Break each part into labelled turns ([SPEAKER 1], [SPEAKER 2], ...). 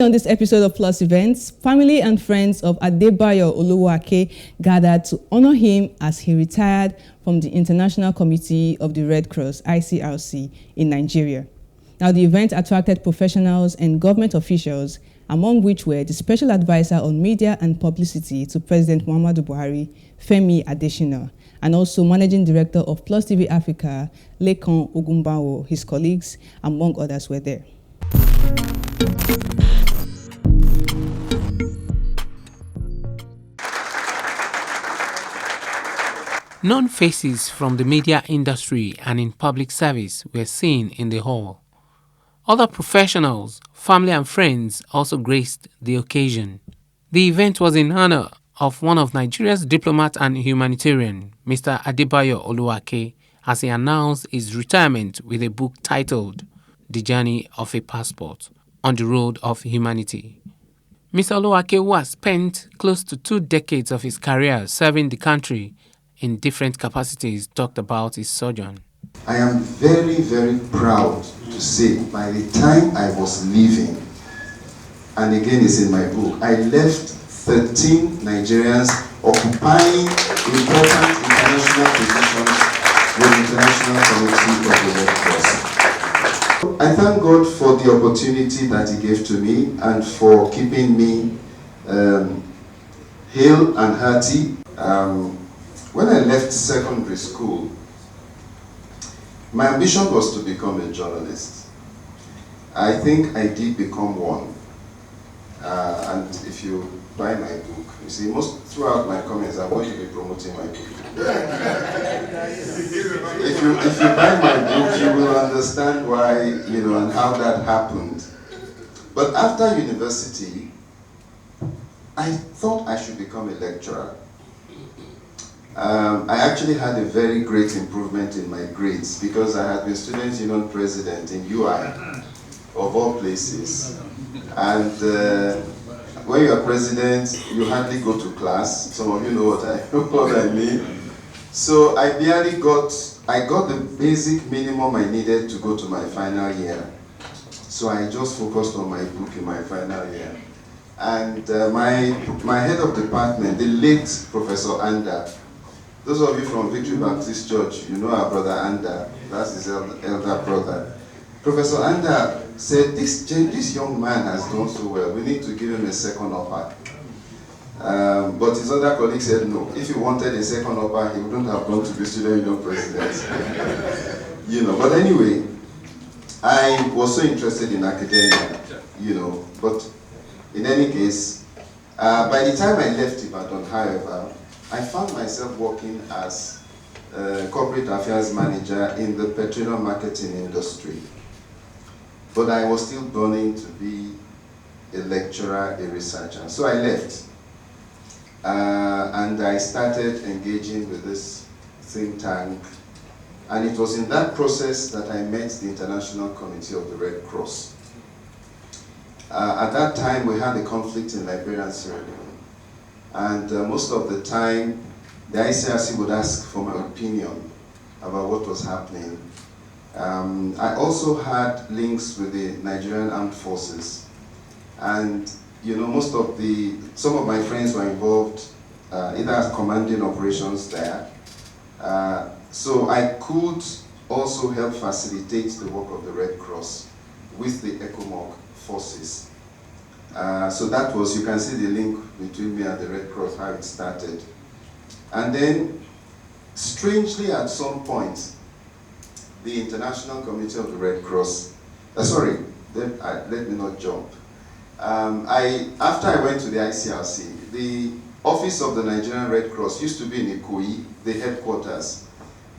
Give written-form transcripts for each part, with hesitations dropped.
[SPEAKER 1] On this episode of Plus Events, family and friends of Adebayo Olowo-Ake gathered to honor him as he retired from the International Committee of the Red Cross, ICRC, in Nigeria. Now, the event attracted professionals and government officials, among which were the Special Advisor on Media and Publicity to President Muhammadu Buhari, Femi Adesina, and also Managing Director of PlusTvAfrica, Lekan Ogumbawo. His colleagues, among others, were there.
[SPEAKER 2] Known faces from the media industry and in public service were seen in the hall. Other professionals, family and friends also graced the occasion. The event was in honor of one of Nigeria's diplomat and humanitarian, Mr. Adebayo Olowo-Ake, as he announced his retirement with a book titled The Journey of a Passport on the Road of Humanity. Mr. Olowo-Ake, who has spent close to 2 decades of his career serving the country in different capacities, talked about his sojourn.
[SPEAKER 3] I am very, very proud to say by the time I was leaving, and again it's in my book, I left 13 Nigerians occupying important international positions with the International Committee of the Red Cross. I thank God for the opportunity that He gave to me and for keeping me hale and hearty. When I left secondary school, my ambition was to become a journalist. I think I did become one. And if you buy my book, you see, throughout my comments, I'm going to be promoting my book. If you buy my book, you will understand why, and how that happened. But after university, I thought I should become a lecturer. I actually had a very great improvement in my grades because I had been student union president in UI, of all places. And when you are president, you hardly go to class. Some of you know what I mean. So I got the basic minimum I needed to go to my final year. So I just focused on my book in my final year. And my head of department, the late Professor Anda, those of you from Victory Baptist Church, you know our brother Anda, that's his elder brother. Professor Anda said, this young man has done so well, we need to give him a second offer. But his other colleague said no. If he wanted a second offer, he wouldn't have gone to be student union president. But anyway, I was so interested in academia, but in any case, by the time I left Ibadan, however, I found myself working as a corporate affairs manager in the petroleum marketing industry. But I was still burning to be a lecturer, a researcher. So I left. And I started engaging with this think tank. And it was in that process that I met the International Committee of the Red Cross. At that time, we had a conflict in Liberia and Sierra Leone. And most of the time, the ICRC would ask for my opinion about what was happening. I also had links with the Nigerian Armed Forces. And, some of my friends were involved either as commanding operations there. So I could also help facilitate the work of the Red Cross with the ECOMOG forces. So that was, you can see the link between me and the Red Cross, how it started. And then, strangely at some point, the International Committee of the Red Cross, let me not jump. After I went to the ICRC, the office of the Nigerian Red Cross used to be in Ikoyi, the headquarters.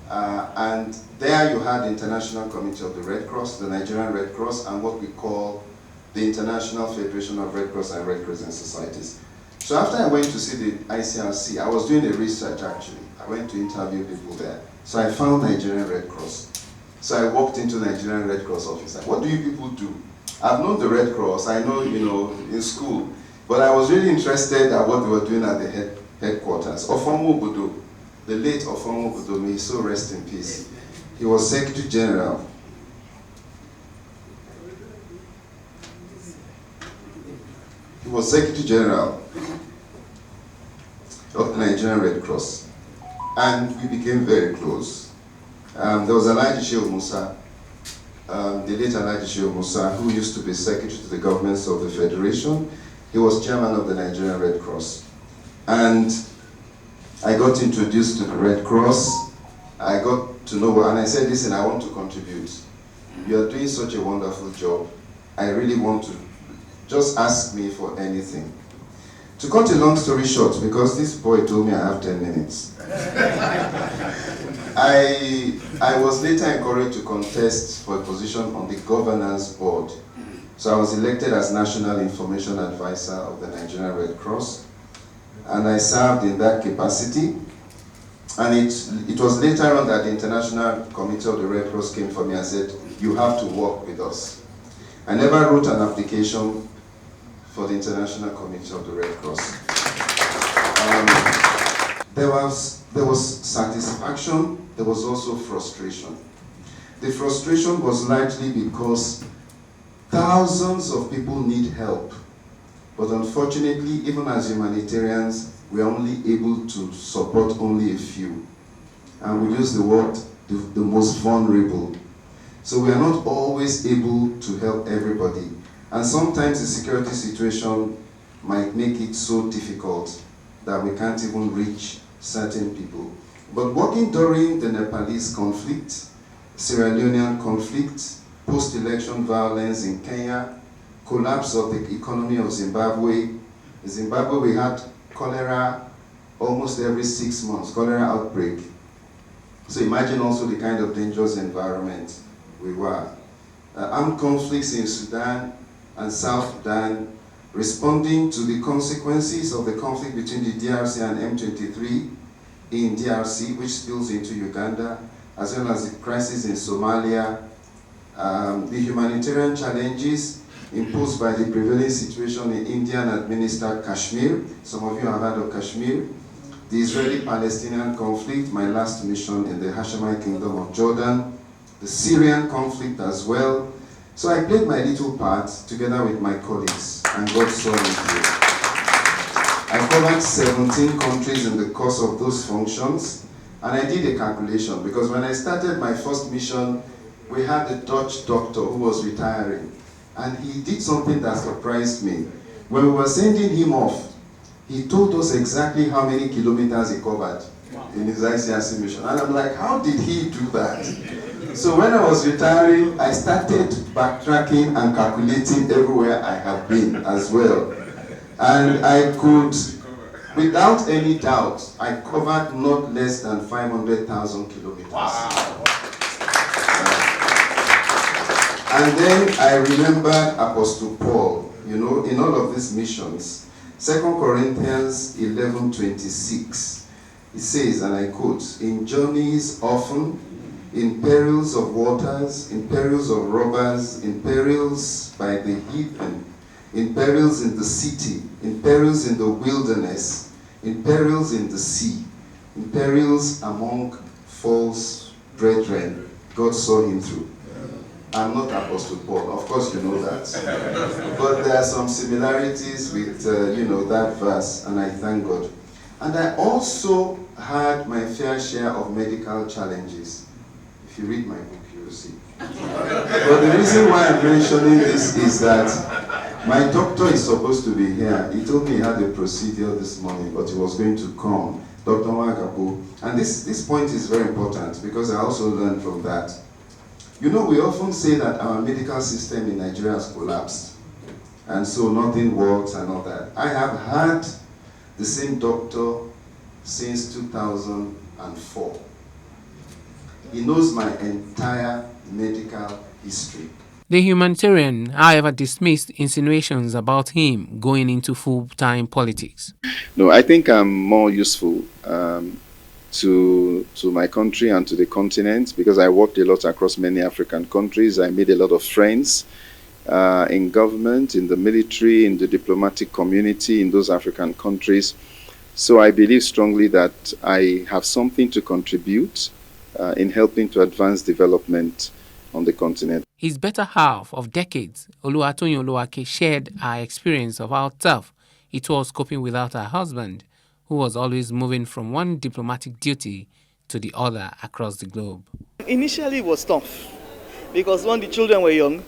[SPEAKER 3] And there you had the International Committee of the Red Cross, the Nigerian Red Cross, and what we call the International Federation of Red Cross and Red Crescent Societies. So after I went to see the ICRC, I was doing a research actually. I went to interview people there. So I found Nigerian Red Cross. So I walked into the Nigerian Red Cross office. Like, what do you people do? I've known the Red Cross, I know, in school. But I was really interested at what they were doing at the headquarters. Ofomo Obodo, the late Ofomo Obodo, may he so rest in peace. He was Secretary General He was Secretary General of the Nigerian Red Cross, and we became very close. There was Alhaji Shehu Musa, the late Alhaji Shehu Musa, who used to be Secretary to the governments of the Federation. He was chairman of the Nigerian Red Cross. And I got introduced to the Red Cross. I got to know, and I said, listen, I want to contribute. You are doing such a wonderful job. I really want to, just ask me for anything. To cut a long story short, because this boy told me I have 10 minutes, I was later encouraged to contest for a position on the governance board. So I was elected as National Information Advisor of the Nigerian Red Cross, and I served in that capacity. And it was later on that the International Committee of the Red Cross came for me and said, you have to work with us. I never wrote an application for the International Committee of the Red Cross. There was satisfaction, there was also frustration. The frustration was largely because thousands of people need help, but unfortunately, even as humanitarians, we are only able to support only a few. And we use the word, the most vulnerable. So we are not always able to help everybody. And sometimes the security situation might make it so difficult that we can't even reach certain people. But working during the Nepalese conflict, Sierra Leonean conflict, post-election violence in Kenya, collapse of the economy of Zimbabwe. In Zimbabwe we had cholera almost every 6 months, cholera outbreak. So imagine also the kind of dangerous environment we were. Armed conflicts in Sudan and South Sudan, responding to the consequences of the conflict between the DRC and M23 in DRC, which spills into Uganda, as well as the crisis in Somalia, the humanitarian challenges imposed by the prevailing situation in Indian-administered Kashmir. Some of you have heard of Kashmir. The Israeli-Palestinian conflict, my last mission in the Hashemite Kingdom of Jordan, the Syrian conflict as well. So I played my little part together with my colleagues, and God saw me through. I covered 17 countries in the course of those functions, and I did a calculation, because when I started my first mission, we had a Dutch doctor who was retiring, and he did something that surprised me. When we were sending him off, he told us exactly how many kilometers he covered in his ICRC mission. And I'm like, how did he do that? So when I was retiring, I started backtracking and calculating everywhere I have been as well. And I could, without any doubt, I covered not less than 500,000 kilometers. Wow. And then I remembered Apostle Paul, you know, in all of these missions. 2 Corinthians 11:26, it says, and I quote, in journeys often, in perils of waters, in perils of robbers, in perils by the heathen, in perils in the city, in perils in the wilderness, in perils in the sea, in perils among false brethren. God saw him through. I'm not Apostle Paul, of course you know that. But there are some similarities with, that verse, and I thank God. And I also had my fair share of medical challenges. If you read my book, you will see. But the reason why I'm mentioning this is that my doctor is supposed to be here. He told me he had a procedure this morning, but he was going to come, Dr. Wagabu. And this point is very important, because I also learned from that. You know, we often say that our medical system in Nigeria has collapsed, and so nothing works and all that. I have had the same doctor since 2004. He knows my entire medical history.
[SPEAKER 2] The humanitarian, however, dismissed insinuations about him going into full-time politics.
[SPEAKER 4] No, I think I'm more useful to my country and to the continent, because I worked a lot across many African countries. I made a lot of friends in government, in the military, in the diplomatic community in those African countries. So I believe strongly that I have something to contribute in helping to advance development on the continent.
[SPEAKER 2] His better half of decades, Olowo-Ake, shared her experience of how tough it was coping without her husband, who was always moving from one diplomatic duty to the other across the globe.
[SPEAKER 5] Initially it was tough because when the children were young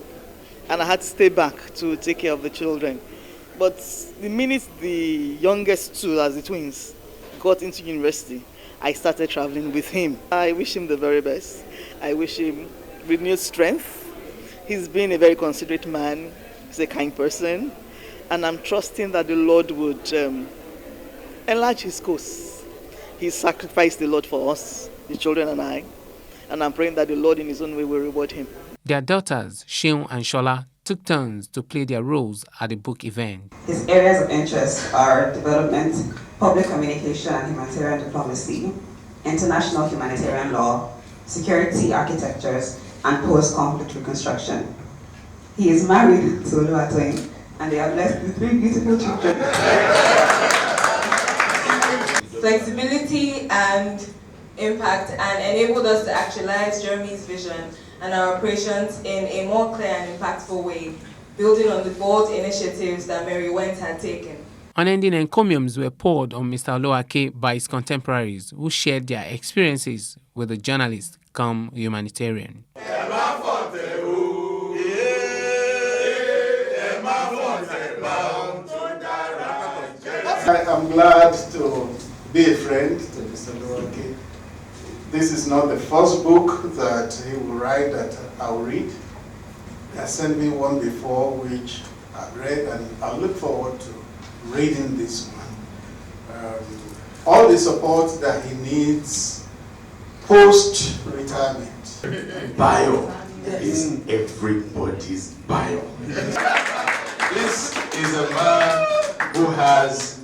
[SPEAKER 5] and I had to stay back to take care of the children. But the minute the youngest two, as the twins, got into university, I started traveling with him. I wish him the very best. I wish him renewed strength. He's been a very considerate man. He's a kind person. And I'm trusting that the Lord would enlarge his course. He sacrificed a lot for us, the children and I. And I'm praying that the Lord in his own way will reward him.
[SPEAKER 2] Their daughters, Sheung and Shola, took turns to play their roles at the book event.
[SPEAKER 6] His areas of interest are development, public communication and humanitarian diplomacy, international humanitarian law, security architectures, and post-conflict reconstruction. He is married to Olowo-Ake, and they are blessed with 3 beautiful children.
[SPEAKER 7] Flexibility and impact, and enabled us to actualize Jeremy's vision and our operations in a more clear and impactful way, building on the bold initiatives that Mary Went had taken.
[SPEAKER 2] Unending encomiums were poured on Mr. Olowo-Ake by his contemporaries, who shared their experiences with the journalist come humanitarian.
[SPEAKER 3] I am glad to be a friend to Mr. Olowo-Ake. This is not the first book that he will write that I'll read. He has sent me one before which I've read, and I look forward to reading this one. All the support that he needs post-retirement.
[SPEAKER 8] Bio is everybody's bio. This is a man who has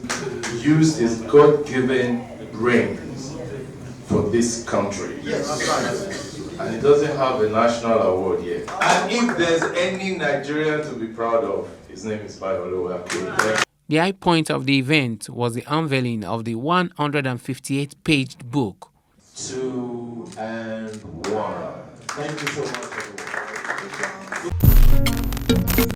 [SPEAKER 8] used his God-given brains for this country. Yes. And he doesn't have a national award yet. And if there's any Nigerian to be proud of, his name is Olowo-Ake.
[SPEAKER 2] The high point of the event was the unveiling of the 158-paged book.
[SPEAKER 8] 2 and 1. Thank you so much, everyone.